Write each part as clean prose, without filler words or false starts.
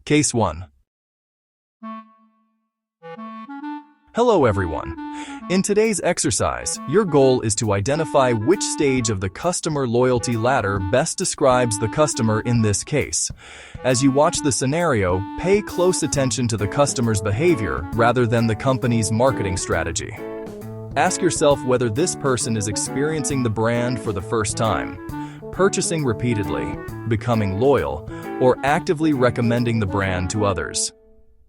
Case 1. Hello everyone. In today's exercise, your goal is to identify which stage of the customer loyalty ladder best describes the customer in this case. As you watch the scenario, pay close attention to the customer's behavior rather than the company's marketing strategy. Ask yourself whether this person is experiencing the brand for the first time, purchasing repeatedly, becoming loyal, or actively recommending the brand to others.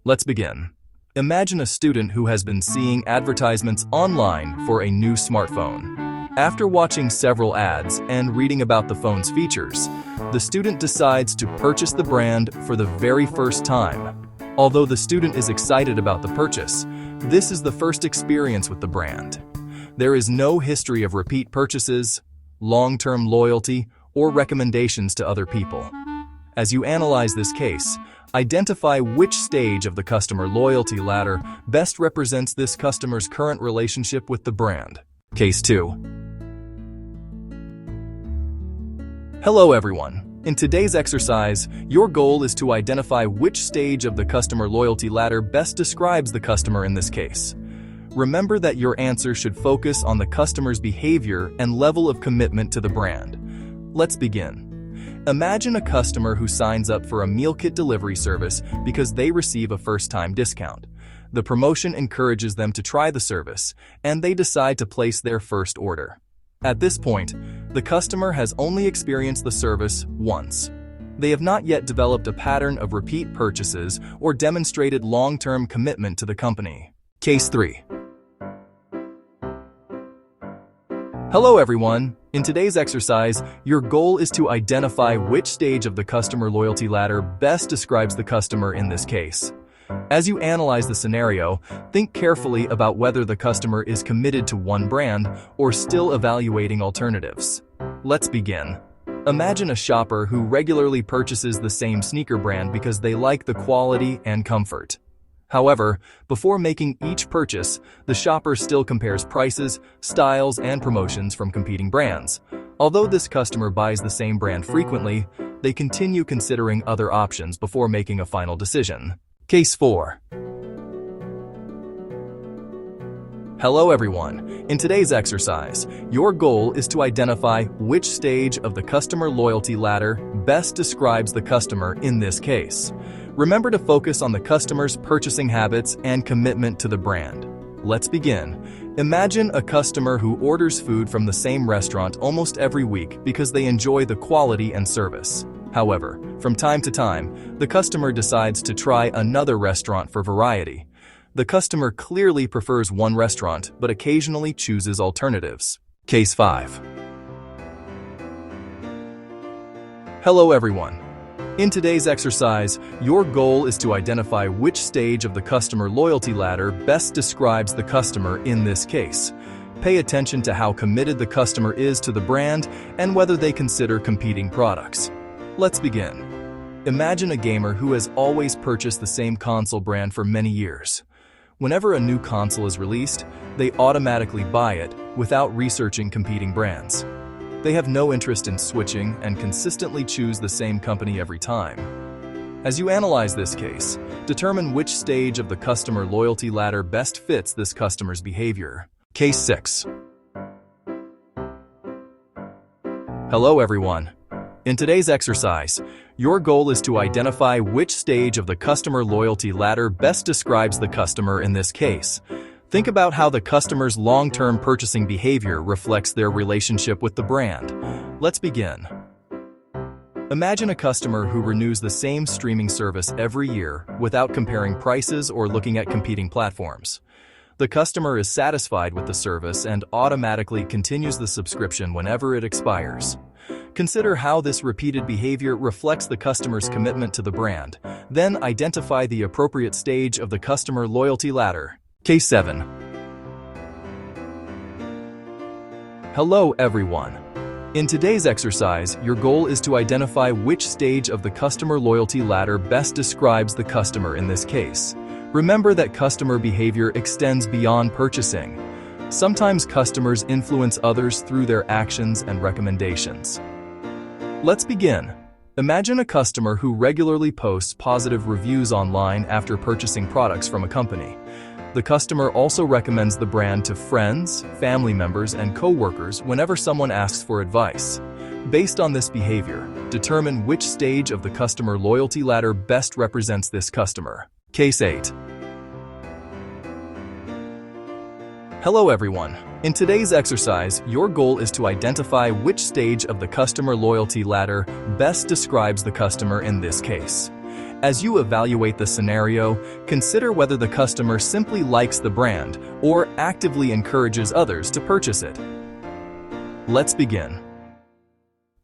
Let's begin. Imagine a student who has been seeing advertisements online for a new smartphone. After watching several ads and reading about the phone's features, the student decides to purchase the brand for the very first time. Although the student is excited about the purchase, this is the first experience with the brand. There is no history of repeat purchases, long-term loyalty, or recommendations to other people. As you analyze this case, identify which stage of the customer loyalty ladder best represents this customer's current relationship with the brand. Case 2. Hello everyone. In today's exercise, your goal is to identify which stage of the customer loyalty ladder best describes the customer in this case. Remember that your answer should focus on the customer's behavior and level of commitment to the brand. Let's begin. Imagine a customer who signs up for a meal kit delivery service because they receive a first-time discount. The promotion encourages them to try the service, and they decide to place their first order. At this point, the customer has only experienced the service once. They have not yet developed a pattern of repeat purchases or demonstrated long-term commitment to the company. Case 3. Hello everyone. In today's exercise, your goal is to identify which stage of the customer loyalty ladder best describes the customer in this case. As you analyze the scenario, think carefully about whether the customer is committed to one brand or still evaluating alternatives. Let's begin. Imagine a shopper who regularly purchases the same sneaker brand because they like the quality and comfort. However, before making each purchase, the shopper still compares prices, styles, and promotions from competing brands. Although this customer buys the same brand frequently, they continue considering other options before making a final decision. Case 4. Hello everyone. In today's exercise, your goal is to identify which stage of the customer loyalty ladder best describes the customer in this case. Remember to focus on the customer's purchasing habits and commitment to the brand. Let's begin. Imagine a customer who orders food from the same restaurant almost every week because they enjoy the quality and service. However, from time to time, the customer decides to try another restaurant for variety. The customer clearly prefers one restaurant, but occasionally chooses alternatives. Case 5. Hello everyone. In today's exercise, your goal is to identify which stage of the customer loyalty ladder best describes the customer in this case. Pay attention to how committed the customer is to the brand and whether they consider competing products. Let's begin. Imagine a gamer who has always purchased the same console brand for many years. Whenever a new console is released, they automatically buy it without researching competing brands. They have no interest in switching and consistently choose the same company every time. As you analyze this case, determine which stage of the customer loyalty ladder best fits this customer's behavior. Case 6. Hello everyone. In today's exercise, your goal is to identify which stage of the customer loyalty ladder best describes the customer in this case. Think about how the customer's long-term purchasing behavior reflects their relationship with the brand. Let's begin. Imagine a customer who renews the same streaming service every year without comparing prices or looking at competing platforms. The customer is satisfied with the service and automatically continues the subscription whenever it expires. Consider how this repeated behavior reflects the customer's commitment to the brand. Then identify the appropriate stage of the customer loyalty ladder. Case 7. Hello everyone. In today's exercise, your goal is to identify which stage of the customer loyalty ladder best describes the customer in this case. Remember that customer behavior extends beyond purchasing. Sometimes customers influence others through their actions and recommendations. Let's begin. Imagine a customer who regularly posts positive reviews online after purchasing products from a company. The customer also recommends the brand to friends, family members, and co-workers whenever someone asks for advice. Based on this behavior, determine which stage of the customer loyalty ladder best represents this customer. Case 8. Hello everyone. In today's exercise, your goal is to identify which stage of the customer loyalty ladder best describes the customer in this case. As you evaluate the scenario, consider whether the customer simply likes the brand or actively encourages others to purchase it. Let's begin.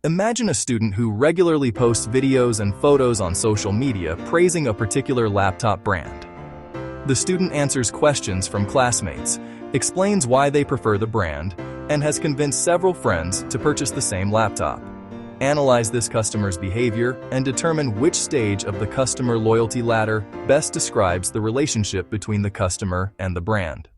Imagine a student who regularly posts videos and photos on social media praising a particular laptop brand. The student answers questions from classmates, explains why they prefer the brand, and has convinced several friends to purchase the same laptop. Analyze this customer's behavior and determine which stage of the customer loyalty ladder best describes the relationship between the customer and the brand.